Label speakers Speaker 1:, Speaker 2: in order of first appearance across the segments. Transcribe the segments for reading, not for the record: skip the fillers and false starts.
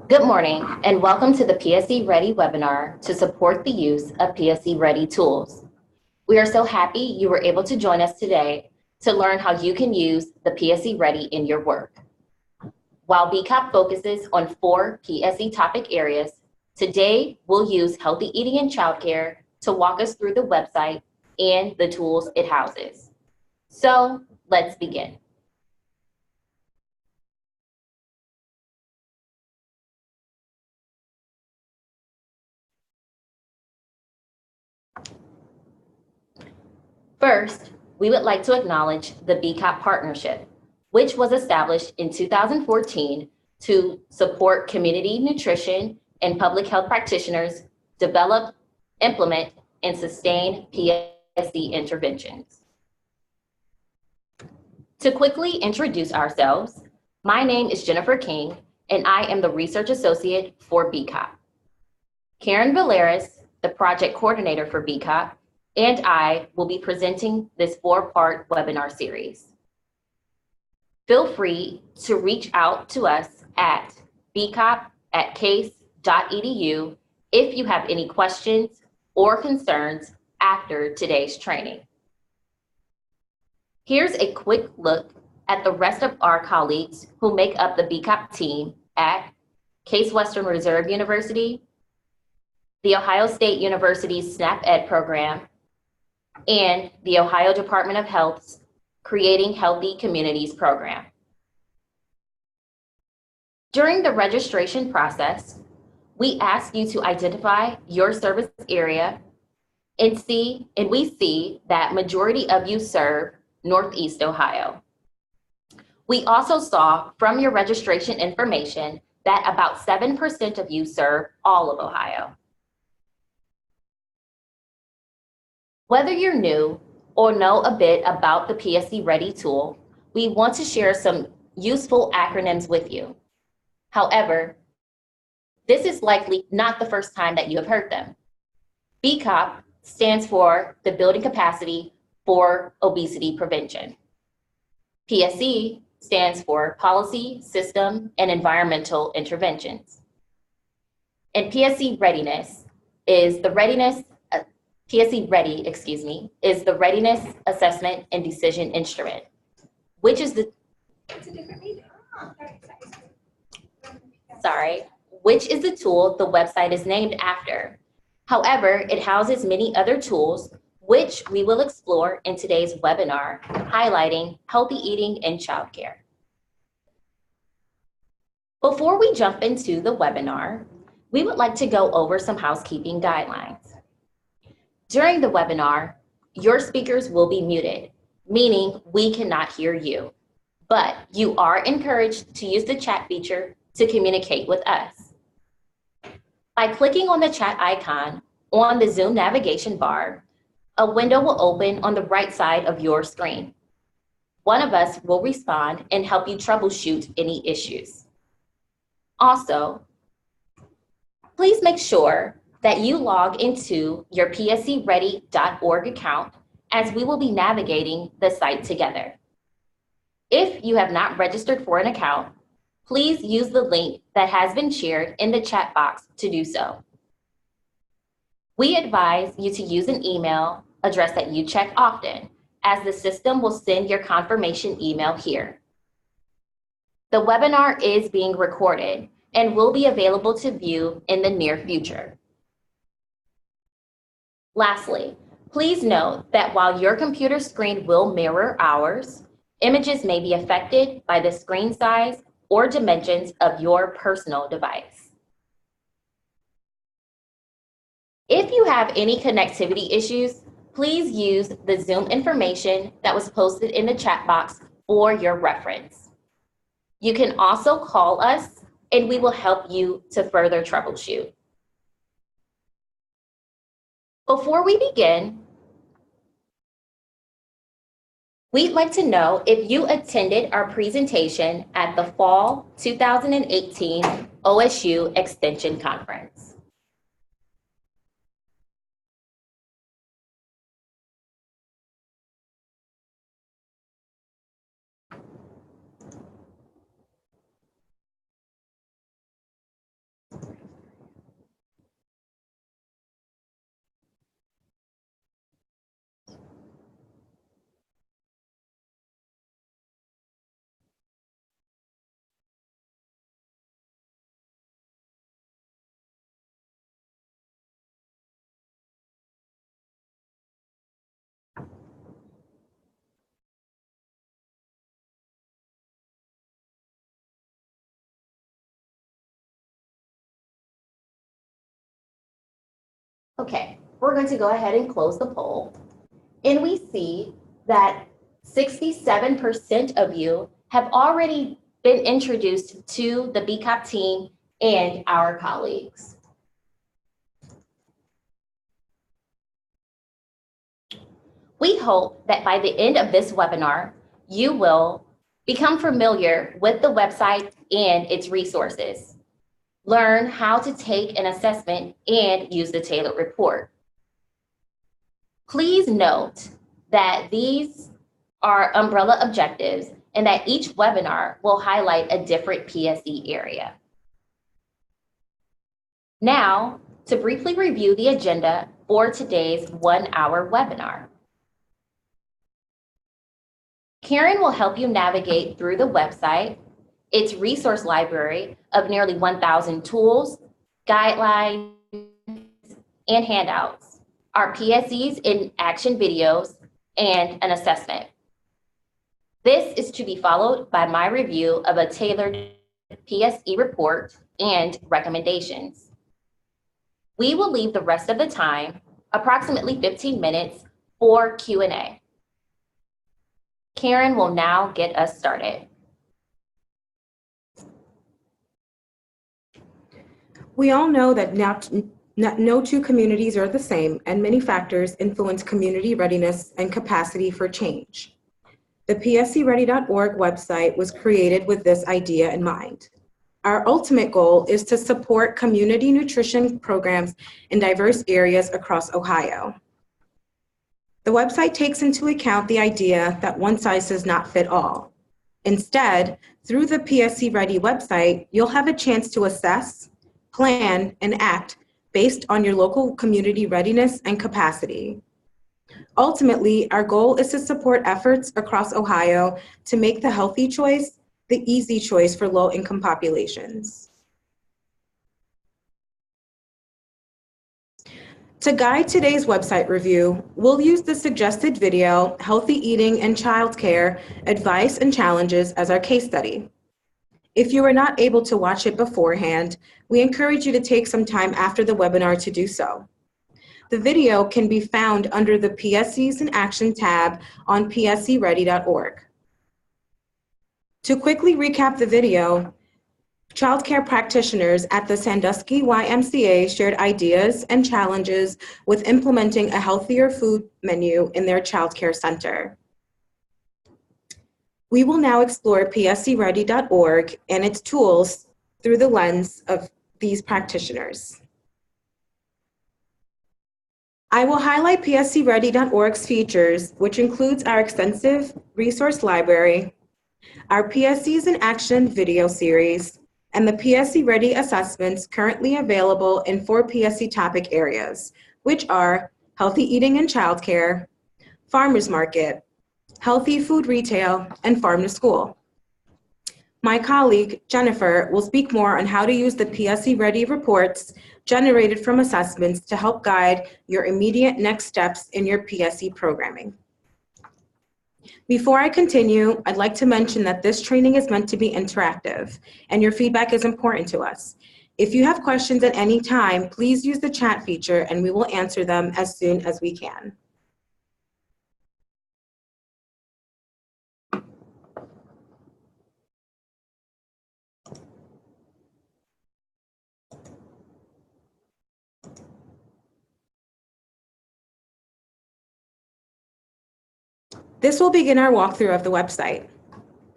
Speaker 1: Good morning, and welcome to the PSE Ready webinar to support the use of PSE Ready tools. We are so happy you were able to join us today to learn how you can use the PSE Ready in your work. While BCOP focuses on 4 PSE topic areas, today we'll use healthy eating and childcare to walk us through the website and the tools it houses. So let's begin. First, we would like to acknowledge the BCOP partnership, which was established in 2014 to support community nutrition and public health practitioners develop, implement, and sustain PSE interventions. To quickly introduce ourselves, my name is Jennifer King, and I am the Research Associate for BCOP. Karen Valeris, the Project Coordinator for BCOP, and I will be presenting this 4-part webinar series. Feel free to reach out to us at bcop@case.edu if you have any questions or concerns after today's training. Here's a quick look at the rest of our colleagues who make up the BCOP team at Case Western Reserve University, the Ohio State University's SNAP Ed program, and the Ohio Department of Health's Creating Healthy Communities program. During the registration process, we ask you to identify your service area and we see that majority of you serve Northeast Ohio. We also saw from your registration information that about 7% of you serve all of Ohio. Whether you're new or know a bit about the PSE Ready tool, we want to share some useful acronyms with you. However, this is likely not the first time that you have heard them. BCOP stands for the Building Capacity for Obesity Prevention. PSE stands for Policy, System, and Environmental Interventions. And PSE Readiness is the PSE Ready, is the Readiness Assessment and Decision Instrument, which is the tool the website is named after. However, it houses many other tools, which we will explore in today's webinar, highlighting healthy eating and childcare. Before we jump into the webinar, we would like to go over some housekeeping guidelines. During the webinar, your speakers will be muted, meaning we cannot hear you, but you are encouraged to use the chat feature to communicate with us. By clicking on the chat icon on the Zoom navigation bar, a window will open on the right side of your screen. One of us will respond and help you troubleshoot any issues. Also, please make sure that you log into your pseready.org account, as we will be navigating the site together. If you have not registered for an account, please use the link that has been shared in the chat box to do so. We advise you to use an email address that you check often, as the system will send your confirmation email here. The webinar is being recorded and will be available to view in the near future. Lastly, please note that while your computer screen will mirror ours, images may be affected by the screen size or dimensions of your personal device. If you have any connectivity issues, please use the Zoom information that was posted in the chat box for your reference. You can also call us and we will help you to further troubleshoot. Before we begin, we'd like to know if you attended our presentation at the Fall 2018 OSU Extension Conference. Okay, we're going to go ahead and close the poll. And we see that 67% of you have already been introduced to the BCOP team and our colleagues. We hope that by the end of this webinar, you will become familiar with the website and its resources, learn how to take an assessment and use the tailored report. Please note that these are umbrella objectives and that each webinar will highlight a different PSE area. Now, to briefly review the agenda for today's 1-hour webinar. Karen will help you navigate through the website, its resource library of nearly 1,000 tools, guidelines, and handouts, our PSEs in action videos, and an assessment. This is to be followed by my review of a tailored PSE report and recommendations. We will leave the rest of the time, approximately 15 minutes, for Q&A. Karen will now get us started.
Speaker 2: We all know that no two communities are the same, and many factors influence community readiness and capacity for change. The PSEReady.org website was created with this idea in mind. Our ultimate goal is to support community nutrition programs in diverse areas across Ohio. The website takes into account the idea that one size does not fit all. Instead, through the PSE Ready website, you'll have a chance to assess, plan, and act based on your local community readiness and capacity. Ultimately, our goal is to support efforts across Ohio to make the healthy choice the easy choice for low-income populations. To guide today's website review, we'll use the suggested video, Healthy Eating and Childcare, Advice and Challenges as our case study. If you are not able to watch it beforehand, we encourage you to take some time after the webinar to do so. The video can be found under the PSEs in Action tab on PSEReady.org. To quickly recap the video, childcare practitioners at the Sandusky YMCA shared ideas and challenges with implementing a healthier food menu in their childcare center. We will now explore PSEReady.org and its tools through the lens of these practitioners. I will highlight PSEReady.org's features, which includes our extensive resource library, our PSEs in Action video series, and the PSE Ready assessments currently available in 4 PSE topic areas, which are healthy eating and childcare, farmers market, healthy food retail, and farm to school. My colleague, Jennifer, will speak more on how to use the PSE Ready reports generated from assessments to help guide your immediate next steps in your PSE programming. Before I continue, I'd like to mention that this training is meant to be interactive, and your feedback is important to us. If you have questions at any time, please use the chat feature and we will answer them as soon as we can. This will begin our walkthrough of the website.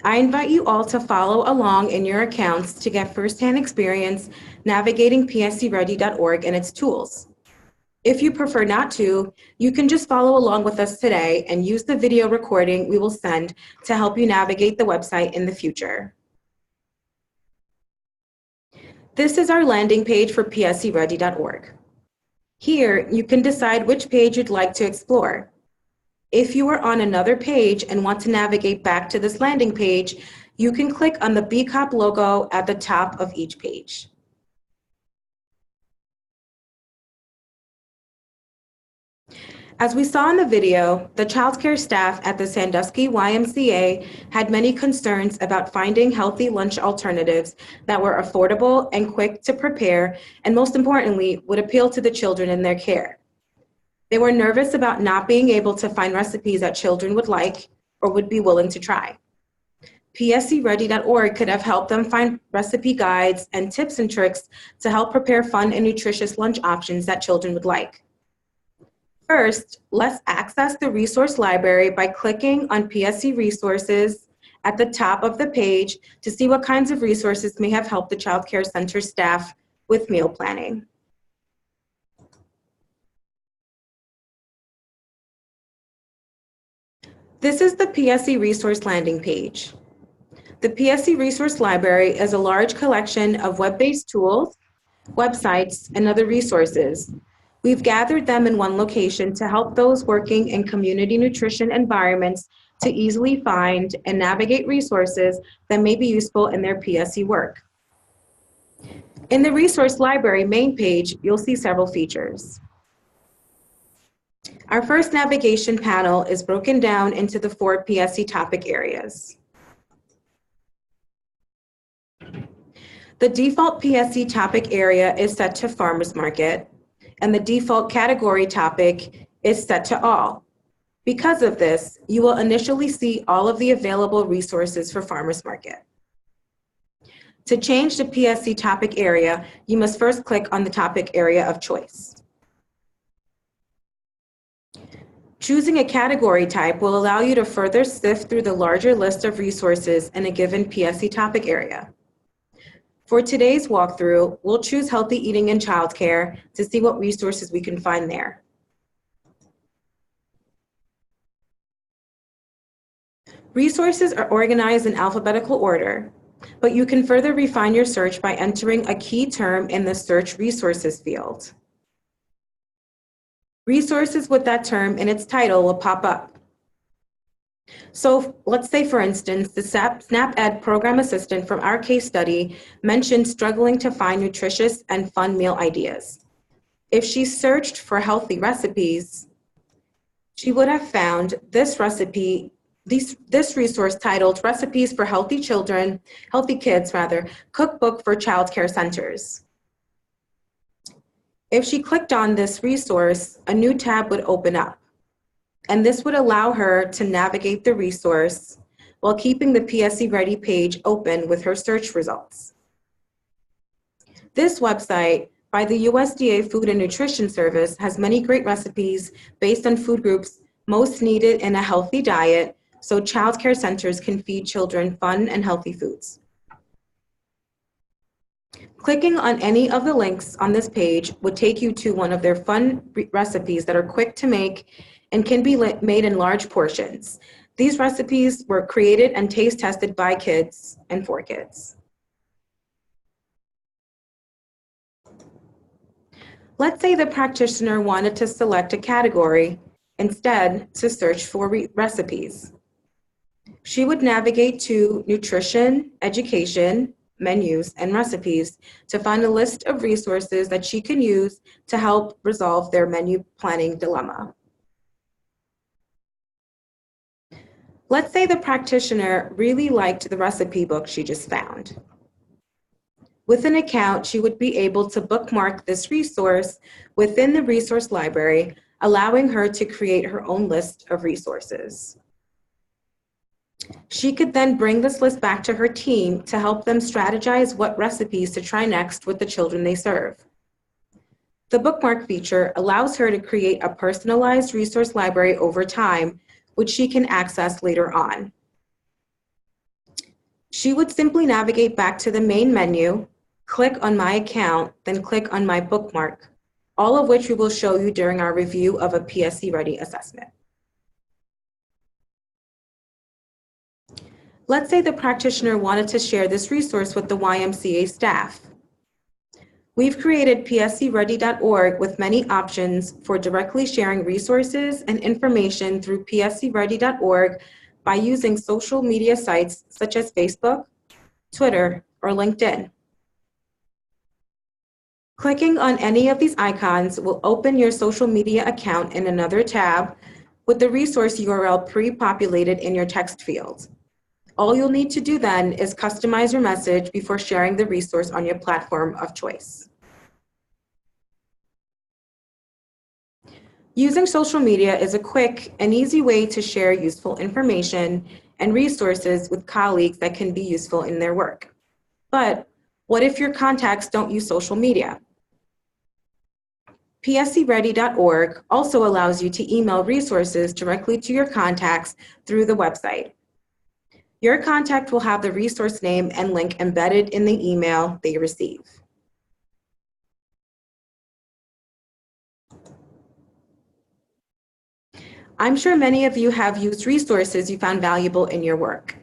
Speaker 2: I invite you all to follow along in your accounts to get firsthand experience navigating PSEReady.org and its tools. If you prefer not to, you can just follow along with us today and use the video recording we will send to help you navigate the website in the future. This is our landing page for PSEReady.org. Here, you can decide which page you'd like to explore. If you are on another page and want to navigate back to this landing page, you can click on the BCOP logo at the top of each page. As we saw in the video, the childcare staff at the Sandusky YMCA had many concerns about finding healthy lunch alternatives that were affordable and quick to prepare, and most importantly, would appeal to the children in their care. They were nervous about not being able to find recipes that children would like or would be willing to try. PSEReady.org could have helped them find recipe guides and tips and tricks to help prepare fun and nutritious lunch options that children would like. First, let's access the resource library by clicking on PSE Resources at the top of the page to see what kinds of resources may have helped the Child Care Center staff with meal planning. This is the PSE Resource landing page. The PSE Resource Library is a large collection of web-based tools, websites, and other resources. We've gathered them in one location to help those working in community nutrition environments to easily find and navigate resources that may be useful in their PSE work. In the Resource Library main page, you'll see several features. Our first navigation panel is broken down into the 4 PSE topic areas. The default PSE topic area is set to Farmers Market, and the default category topic is set to all. Because of this, you will initially see all of the available resources for Farmers Market. To change the PSE topic area, you must first click on the topic area of choice. Choosing a category type will allow you to further sift through the larger list of resources in a given PSE topic area. For today's walkthrough, we'll choose healthy eating and childcare to see what resources we can find there. Resources are organized in alphabetical order, but you can further refine your search by entering a key term in the Search Resources field. Resources with that term in its title will pop up. So let's say, for instance, the SNAP-Ed program assistant from our case study mentioned struggling to find nutritious and fun meal ideas. If she searched for healthy recipes, she would have found this resource titled Recipes for Healthy Kids, Cookbook for Child Care Centers. If she clicked on this resource, a new tab would open up. And this would allow her to navigate the resource while keeping the PSE Ready page open with her search results. This website by the USDA Food and Nutrition Service has many great recipes based on food groups most needed in a healthy diet, so child care centers can feed children fun and healthy foods. Clicking on any of the links on this page would take you to one of their fun recipes that are quick to make and can be made in large portions. These recipes were created and taste tested by kids and for kids. Let's say the practitioner wanted to select a category instead to search for recipes. She would navigate to Nutrition, Education, Menus, and Recipes to find a list of resources that she can use to help resolve their menu planning dilemma. Let's say the practitioner really liked the recipe book she just found. With an account, she would be able to bookmark this resource within the resource library, allowing her to create her own list of resources. She could then bring this list back to her team to help them strategize what recipes to try next with the children they serve. The bookmark feature allows her to create a personalized resource library over time, which she can access later on. She would simply navigate back to the main menu, click on My Account, then click on My Bookmark, all of which we will show you during our review of a PSE Ready assessment. Let's say the practitioner wanted to share this resource with the YMCA staff. We've created PSEReady.org with many options for directly sharing resources and information through PSEReady.org by using social media sites such as Facebook, Twitter, or LinkedIn. Clicking on any of these icons will open your social media account in another tab with the resource URL pre-populated in your text field. All you'll need to do then is customize your message before sharing the resource on your platform of choice. Using social media is a quick and easy way to share useful information and resources with colleagues that can be useful in their work. But what if your contacts don't use social media? PSEReadi.org also allows you to email resources directly to your contacts through the website. Your contact will have the resource name and link embedded in the email they receive. I'm sure many of you have used resources you found valuable in your work.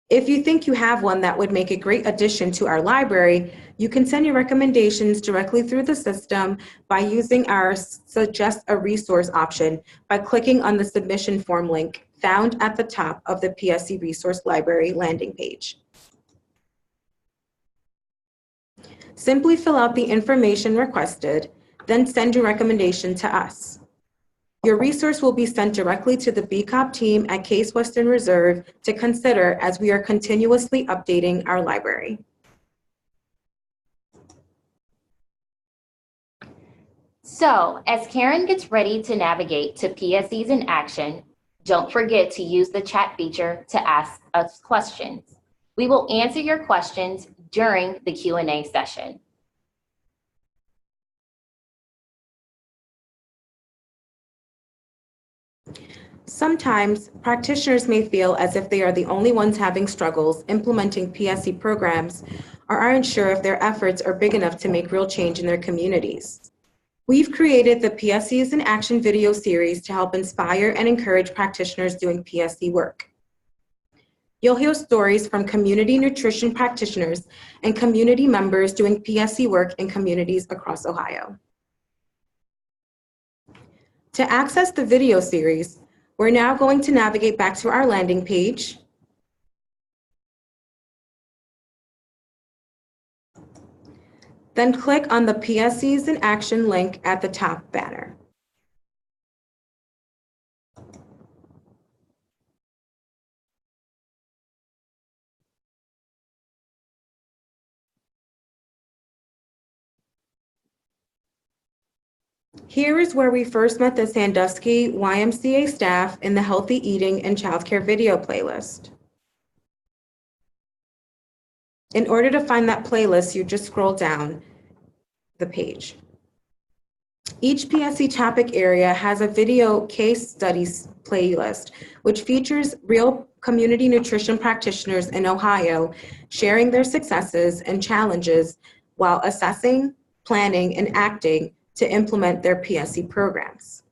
Speaker 2: If you think you have one that would make a great addition to our library, you can send your recommendations directly through the system by using our Suggest a Resource option by clicking on the submission form link found at the top of the PSE Resource Library landing page. Simply fill out the information requested, then send your recommendation to us. Your resource will be sent directly to the BCOP team at Case Western Reserve to consider as we are continuously updating our library.
Speaker 1: So, as Karen gets ready to navigate to PSEs in action, don't forget to use the chat feature to ask us questions. We will answer your questions during the Q&A session.
Speaker 2: Sometimes, practitioners may feel as if they are the only ones having struggles implementing PSE programs or aren't sure if their efforts are big enough to make real change in their communities. We've created the PSEs in Action video series to help inspire and encourage practitioners doing PSE work. You'll hear stories from community nutrition practitioners and community members doing PSE work in communities across Ohio. To access the video series, we're now going to navigate back to our landing page. Then click on the PSEs in Action link at the top banner. Here is where we first met the Sandusky YMCA staff in the Healthy Eating and Childcare video playlist. In order to find that playlist, you just scroll down the page. Each PSE topic area has a video case studies playlist, which features real community nutrition practitioners in Ohio sharing their successes and challenges while assessing, planning, and acting to implement their PSE programs.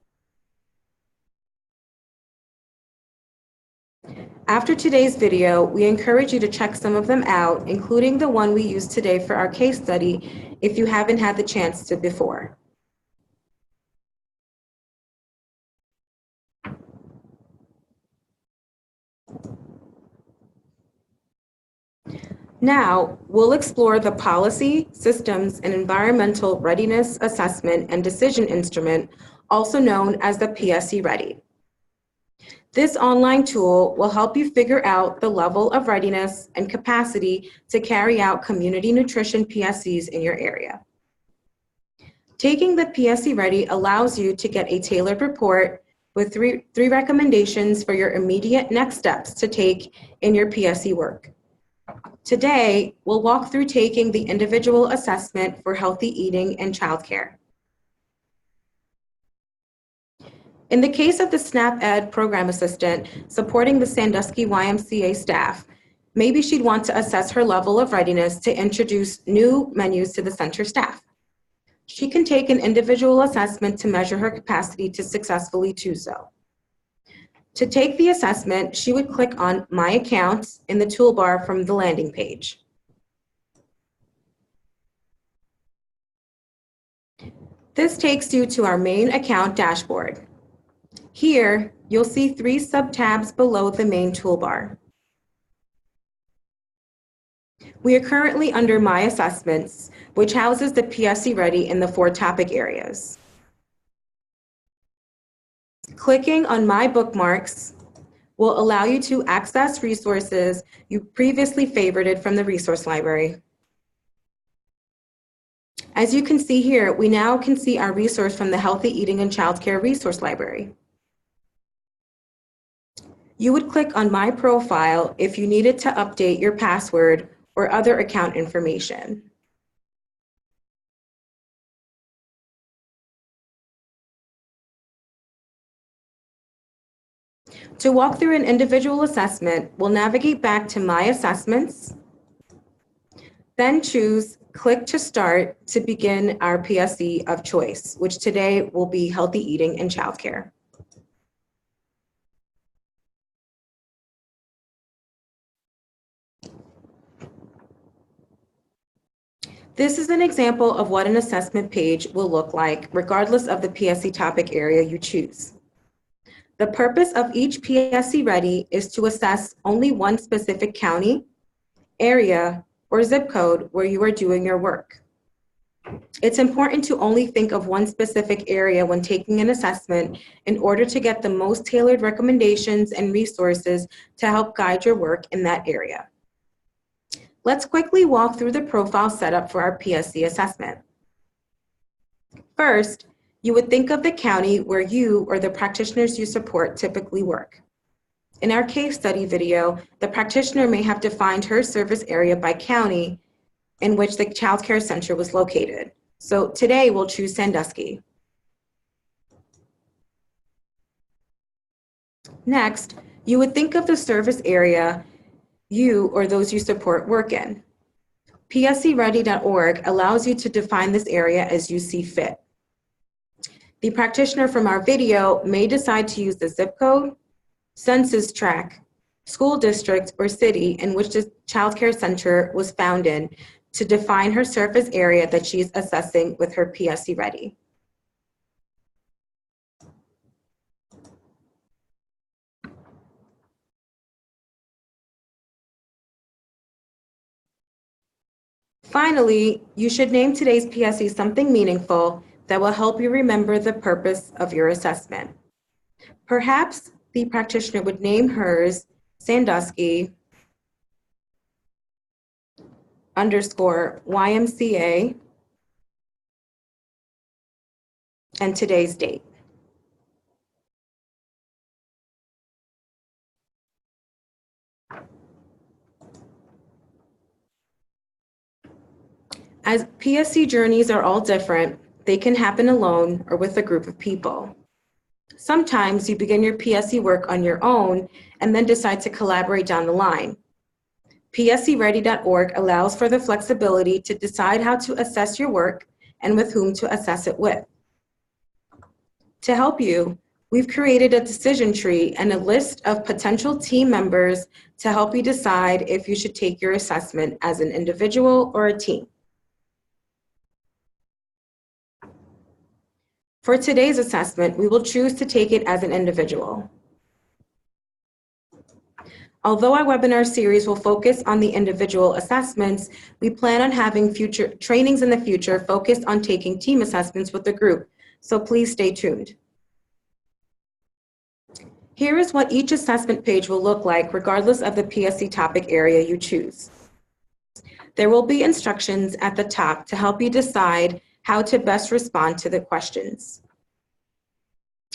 Speaker 2: After today's video, we encourage you to check some of them out, including the one we used today for our case study if you haven't had the chance to before. Now, we'll explore the Policy, Systems, and Environmental Readiness Assessment and Decision Instrument, also known as the PSE Ready. This online tool will help you figure out the level of readiness and capacity to carry out community nutrition PSEs in your area. Taking the PSE Ready allows you to get a tailored report with three recommendations for your immediate next steps to take in your PSE work. Today, we'll walk through taking the individual assessment for healthy eating and childcare. In the case of the SNAP Ed program assistant supporting the Sandusky YMCA staff, maybe she'd want to assess her level of readiness to introduce new menus to the center staff. She can take an individual assessment to measure her capacity to successfully do so. To take the assessment, she would click on My Account in the toolbar from the landing page. This takes you to our main account dashboard. Here, you'll see 3 sub-tabs below the main toolbar. We are currently under My Assessments, which houses the PSE Ready in the 4 topic areas. Clicking on My Bookmarks will allow you to access resources you previously favorited from the resource library. As you can see here, we now can see our resource from the Healthy Eating and Childcare Resource Library. You would click on My Profile if you needed to update your password or other account information. To walk through an individual assessment, we'll navigate back to My Assessments, then choose Click to Start to begin our PSE of choice, which today will be Healthy Eating and Childcare. This is an example of what an assessment page will look like, regardless of the PSE topic area you choose. The purpose of each PSE Ready is to assess only one specific county, area, or zip code where you are doing your work. It's important to only think of one specific area when taking an assessment in order to get the most tailored recommendations and resources to help guide your work in that area. Let's quickly walk through the profile setup for our PSE assessment. First, you would think of the county where you or the practitioners you support typically work. In our case study video, the practitioner may have defined her service area by county in which the child care center was located. So today we'll choose Sandusky. Next, you would think of the service area you or those you support work in. PSEReady.org allows you to define this area as you see fit. The practitioner from our video may decide to use the zip code, census tract, school district, or city in which the child care center was found in to define her service area that she's assessing with her PSE Ready. Finally, you should name today's PSE something meaningful that will help you remember the purpose of your assessment. Perhaps the practitioner would name hers Sandusky _ YMCA and today's date. As PSE journeys are all different, they can happen alone or with a group of people. Sometimes you begin your PSE work on your own and then decide to collaborate down the line. PSEReady.org allows for the flexibility to decide how to assess your work and with whom to assess it with. To help you, we've created a decision tree and a list of potential team members to help you decide if you should take your assessment as an individual or a team. For today's assessment, we will choose to take it as an individual. Although our webinar series will focus on the individual assessments, we plan on having future trainings in the future focused on taking team assessments with the group, so please stay tuned. Here is what each assessment page will look like regardless of the PSE topic area you choose. There will be instructions at the top to help you decide how to best respond to the questions.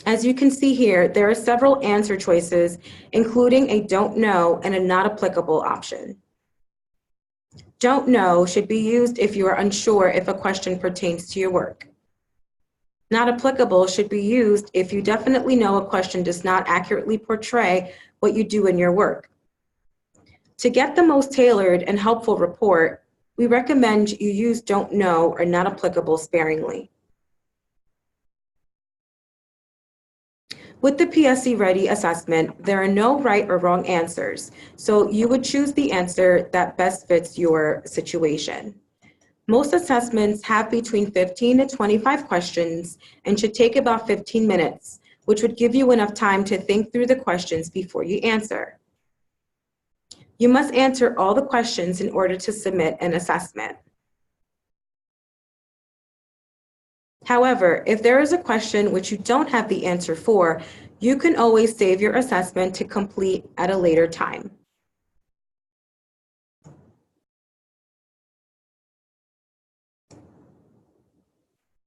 Speaker 2: As you can see here, there are several answer choices, including a don't know and a not applicable option. Don't know should be used if you are unsure if a question pertains to your work. Not applicable should be used if you definitely know a question does not accurately portray what you do in your work. To get the most tailored and helpful report, we recommend you use don't know or not applicable sparingly. With the PSE Ready assessment, there are no right or wrong answers, so you would choose the answer that best fits your situation. Most assessments have between 15 to 25 questions and should take about 15 minutes, which would give you enough time to think through the questions before you answer. You must answer all the questions in order to submit an assessment. However, if there is a question which you don't have the answer for, you can always save your assessment to complete at a later time.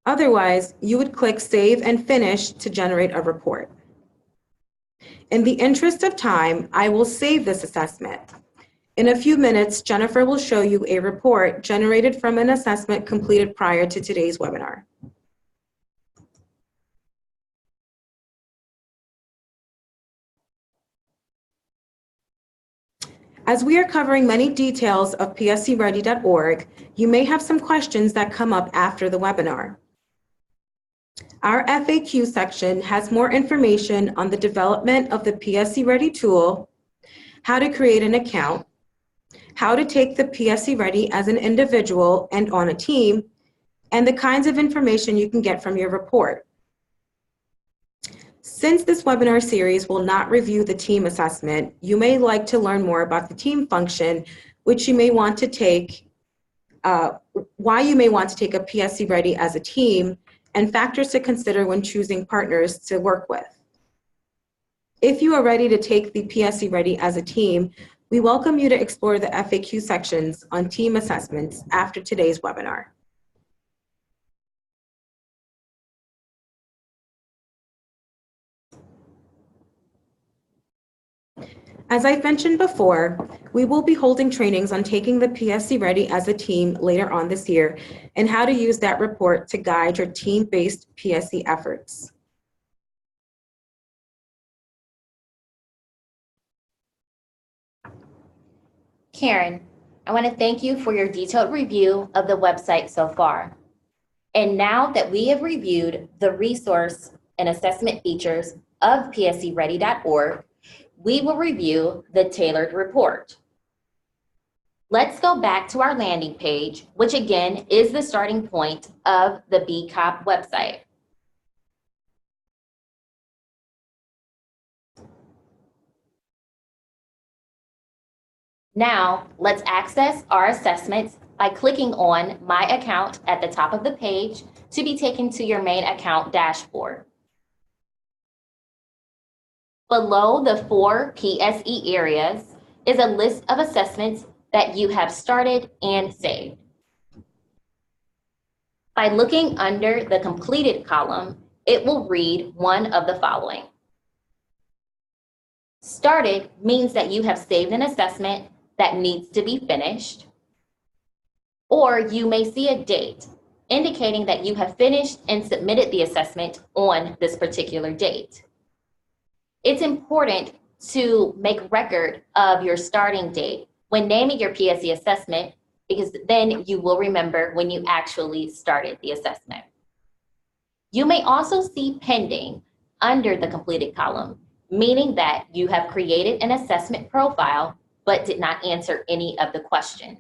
Speaker 2: Otherwise, you would click Save and Finish to generate a report. In the interest of time, I will save this assessment. In a few minutes, Jennifer will show you a report generated from an assessment completed prior to today's webinar. As we are covering many details of psereadi.org, you may have some questions that come up after the webinar. Our FAQ section has more information on the development of the PSE Ready tool, how to create an account, how to take the PSE Ready as an individual and on a team, and the kinds of information you can get from your report. Since this webinar series will not review the team assessment, you may like to learn more about the team function, which you may want to take, why you may want to take a PSE Ready as a team, and factors to consider when choosing partners to work with. If you are ready to take the PSE Ready as a team, we welcome you to explore the FAQ sections on team assessments after today's webinar. As I mentioned before, we will be holding trainings on taking the PSE Ready as a team later on this year and how to use that report to guide your team-based PSE efforts.
Speaker 1: Karen, I want to thank you for your detailed review of the website so far. And now that we have reviewed the resource and assessment features of psereadi.org, we will review the tailored report. Let's go back to our landing page, which again is the starting point of the BCOP website. Now, let's access our assessments by clicking on My Account at the top of the page to be taken to your main account dashboard. Below the 4 PSE areas is a list of assessments that you have started and saved. By looking under the completed column, it will read one of the following. Started means that you have saved an assessment that needs to be finished, or you may see a date indicating that you have finished and submitted the assessment on this particular date. It's important to make record of your starting date when naming your PSE assessment, because then you will remember when you actually started the assessment. You may also see pending under the completed column, meaning that you have created an assessment profile but did not answer any of the questions.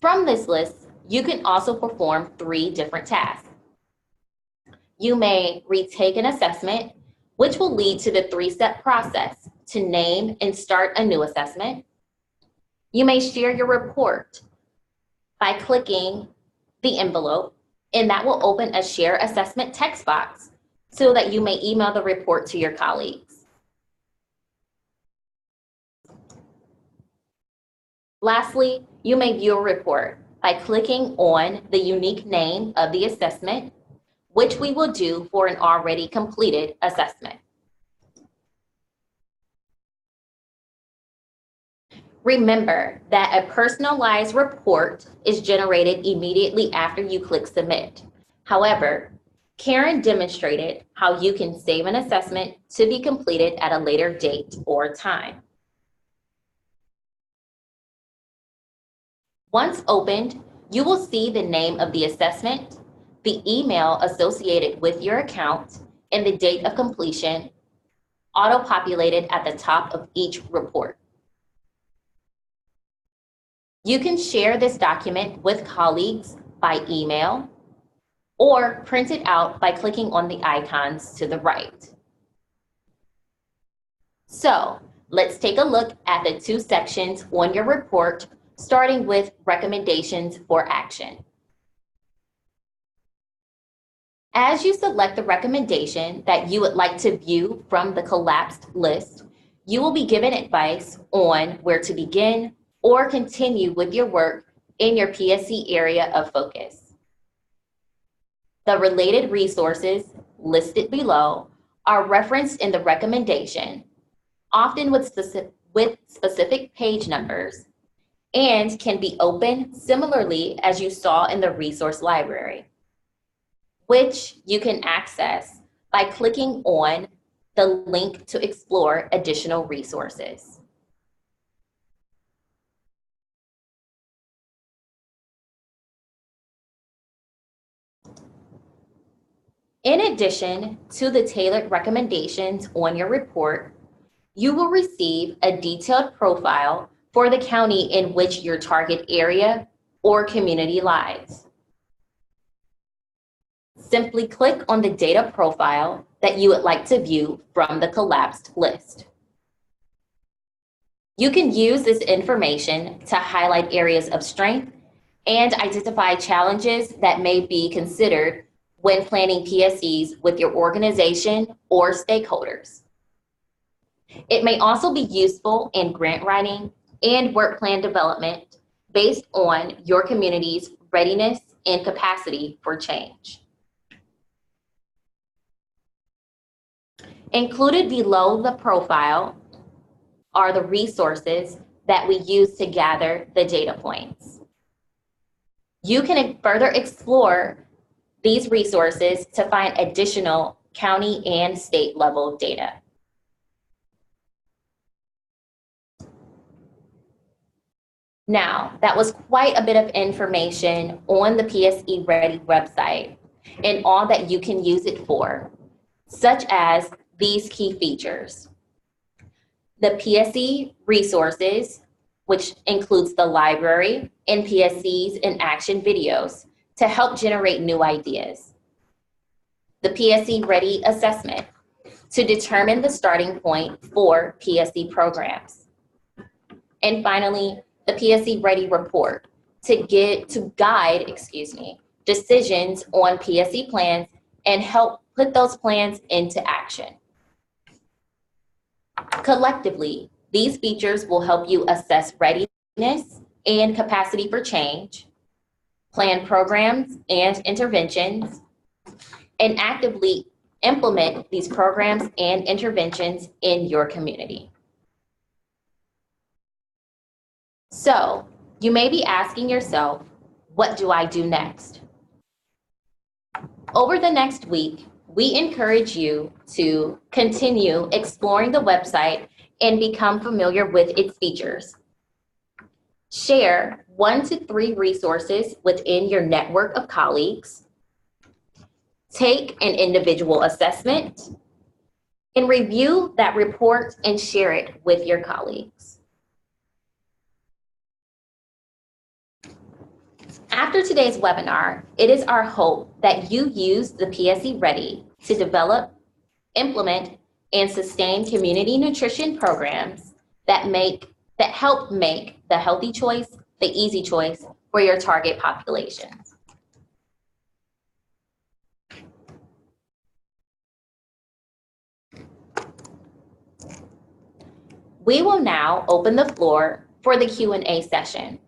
Speaker 1: From this list, you can also perform 3 different tasks. You may retake an assessment, which will lead to the 3-step process to name and start a new assessment. You may share your report by clicking the envelope, and that will open a share assessment text box so that you may email the report to your colleagues. Lastly, you may view a report by clicking on the unique name of the assessment, which we will do for an already completed assessment. Remember that a personalized report is generated immediately after you click Submit. However, Karen demonstrated how you can save an assessment to be completed at a later date or time. Once opened, you will see the name of the assessment, the email associated with your account, and the date of completion auto-populated at the top of each report. You can share this document with colleagues by email or print it out by clicking on the icons to the right. So, let's take a look at the two sections on your report, starting with recommendations for action. As you select the recommendation that you would like to view from the collapsed list, you will be given advice on where to begin or continue with your work in your PSE area of focus. The related resources listed below are referenced in the recommendation, often with specific page numbers, and can be opened similarly as you saw in the resource library, which you can access by clicking on the link to explore additional resources. In addition to the tailored recommendations on your report, you will receive a detailed profile for the county in which your target area or community lies. Simply click on the data profile that you would like to view from the collapsed list. You can use this information to highlight areas of strength and identify challenges that may be considered when planning PSEs with your organization or stakeholders. It may also be useful in grant writing and work plan development based on your community's readiness and capacity for change. Included below the profile are the resources that we use to gather the data points. You can further explore these resources to find additional county and state level data. Now, that was quite a bit of information on the PSE Ready website and all that you can use it for, such as these key features. The PSE resources, which includes the library and PSEs in action videos to help generate new ideas. The PSE Ready assessment to determine the starting point for PSE programs. And finally, the PSE Ready report to guide decisions on PSE plans and help put those plans into action. Collectively, these features will help you assess readiness and capacity for change, plan programs and interventions, and actively implement these programs and interventions in your community. So, you may be asking yourself, what do I do next? Over the next week, we encourage you to continue exploring the website and become familiar with its features. Share 1 to 3 resources within your network of colleagues. Take an individual assessment and review that report and share it with your colleagues. After today's webinar, it is our hope that you use the PSE Ready to develop, implement, and sustain community nutrition programs that help make the healthy choice the easy choice for your target populations. We will now open the floor for the Q&A session.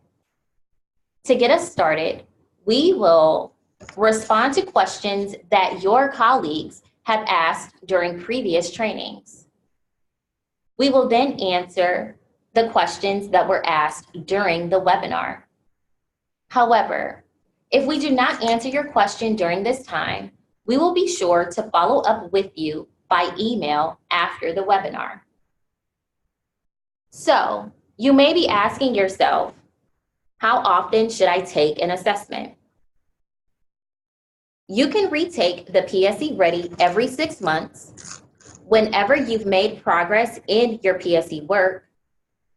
Speaker 1: To get us started, we will respond to questions that your colleagues have asked during previous trainings. We will then answer the questions that were asked during the webinar. However, if we do not answer your question during this time, we will be sure to follow up with you by email after the webinar. So, you may be asking yourself, how often should I take an assessment? You can retake the PSE Ready every 6 months, whenever you've made progress in your PSE work,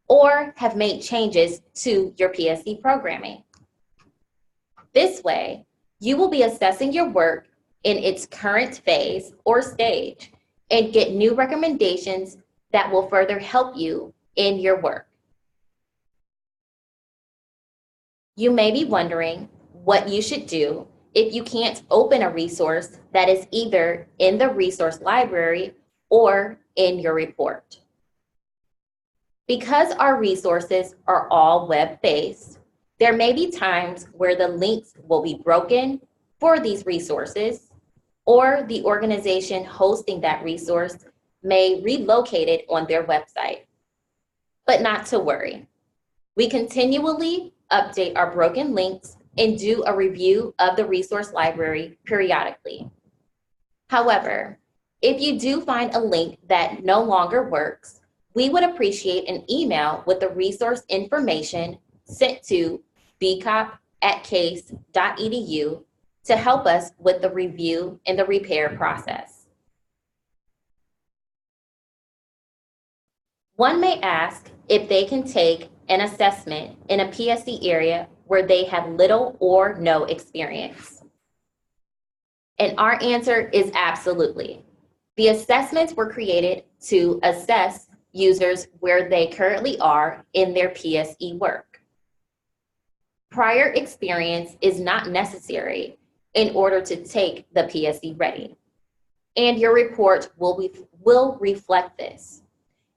Speaker 1: or have made changes to your PSE programming. This way, you will be assessing your work in its current phase or stage and get new recommendations that will further help you in your work. You may be wondering what you should do if you can't open a resource that is either in the resource library or in your report. Because our resources are all web-based, there may be times where the links will be broken for these resources, or the organization hosting that resource may relocate it on their website. But not to worry. We continually update our broken links and do a review of the resource library periodically. However, if you do find a link that no longer works, we would appreciate an email with the resource information sent to bcop@case.edu to help us with the review and the repair process. One may ask if they can take an assessment in a PSE area where they have little or no experience. And our answer is absolutely. The assessments were created to assess users where they currently are in their PSE work. Prior experience is not necessary in order to take the PSE Ready, and your report will reflect this.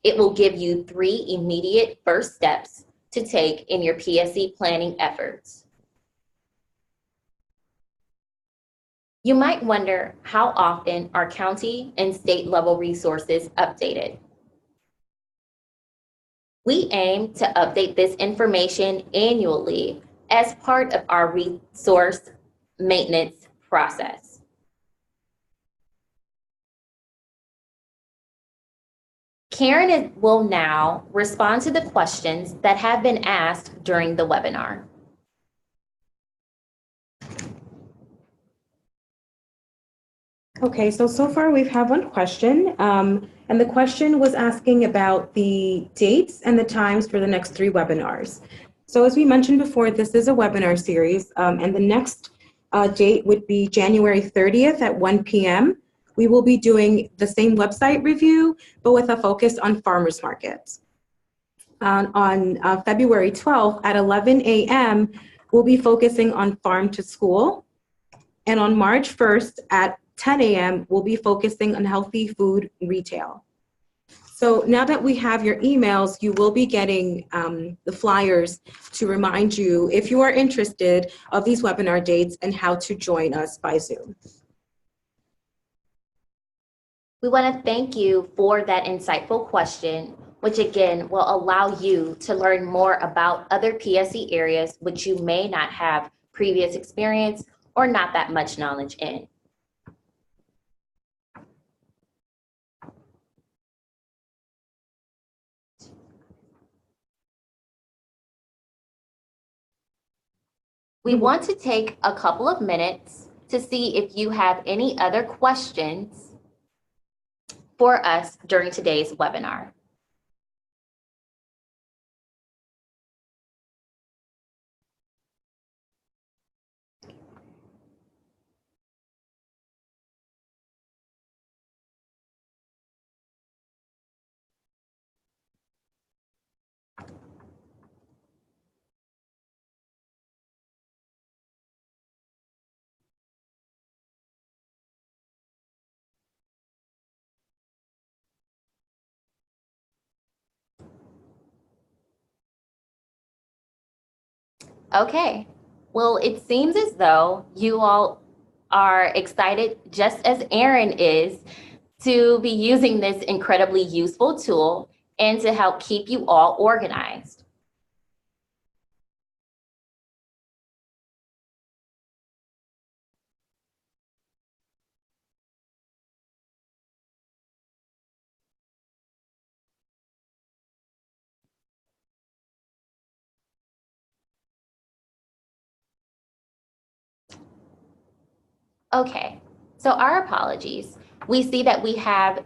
Speaker 1: It will give you 3 immediate first steps to take in your PSE planning efforts. You might wonder how often are county and state level resources updated. We aim to update this information annually as part of our resource maintenance process. Karen will now respond to the questions that have been asked during the webinar.
Speaker 2: Okay, so far we've had one question, and the question was asking about the dates and the times for the next 3 webinars. So as we mentioned before, this is a webinar series, and the next date would be January 30th at 1 p.m. We will be doing the same website review, but with a focus on farmers markets. On February 12th at 11 a.m., we'll be focusing on farm to school. And on March 1st at 10 a.m., we'll be focusing on healthy food retail. So now that we have your emails, you will be getting the flyers to remind you, if you are interested, of these webinar dates and how to join us by Zoom.
Speaker 1: We want to thank you for that insightful question, which again will allow you to learn more about other PSE areas which you may not have previous experience or not that much knowledge in. We want to take a couple of minutes to see if you have any other questions for us during today's webinar. Okay, well, it seems as though you all are excited, just as Erin is, to be using this incredibly useful tool and to help keep you all organized. Okay, so our apologies. We see that we have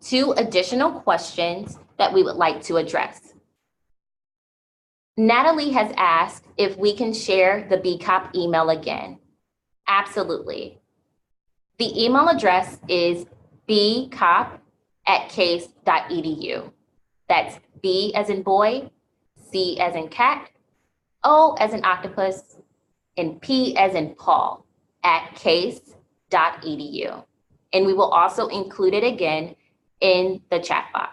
Speaker 1: 2 additional questions that we would like to address. Natalie has asked if we can share the BCOP email again. Absolutely. The email address is bcop b@case.edu. That's B as in boy, C as in cat, O as in octopus, and P as in Paul @case.edu. And we will also include it again in the chat box.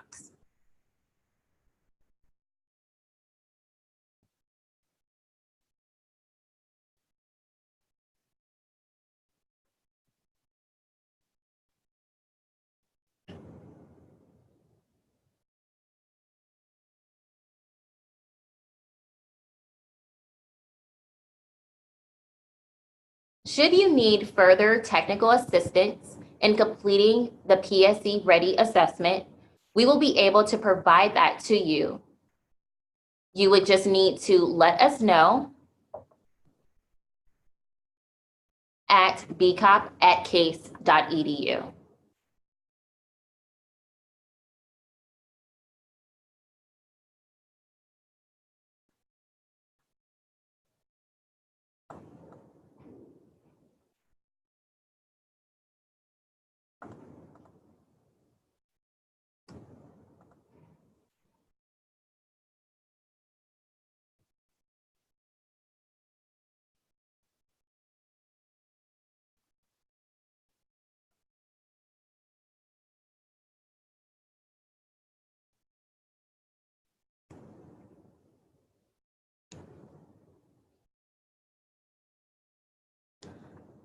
Speaker 1: Should you need further technical assistance in completing the PSE Ready assessment, we will be able to provide that to you. You would just need to let us know at bcop@case.edu.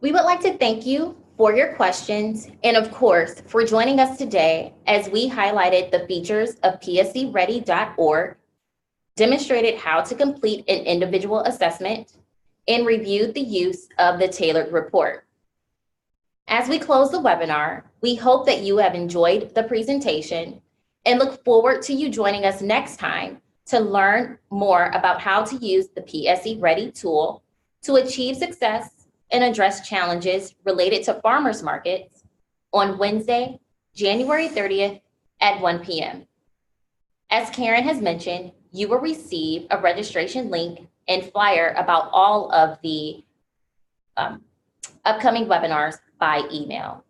Speaker 1: We would like to thank you for your questions and, of course, for joining us today as we highlighted the features of PSEReady.org, demonstrated how to complete an individual assessment, and reviewed the use of the tailored report. As we close the webinar, we hope that you have enjoyed the presentation and look forward to you joining us next time to learn more about how to use the PSE Ready tool to achieve success and address challenges related to farmers markets on Wednesday, January 30th at 1 p.m. As Karen has mentioned, you will receive a registration link and flyer about all of the upcoming webinars by email.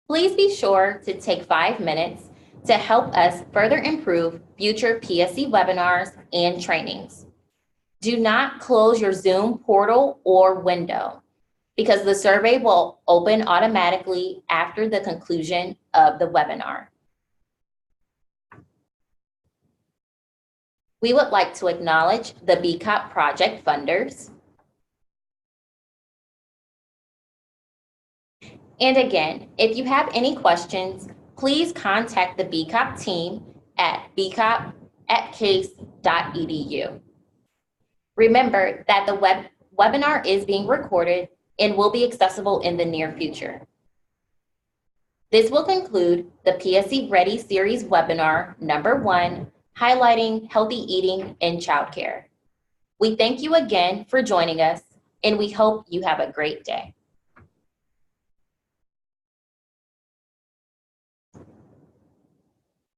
Speaker 1: Please be sure to take 5 minutes to help us further improve future PSE webinars and trainings. Do not close your Zoom portal or window because the survey will open automatically after the conclusion of the webinar. We would like to acknowledge the BCOP project funders. And again, if you have any questions, please contact the BCOP team at bcop@case.edu. Remember that the webinar is being recorded and will be accessible in the near future. This will conclude the PSE Ready Series webinar number 1, highlighting healthy eating in childcare. We thank you again for joining us, and we hope you have a great day.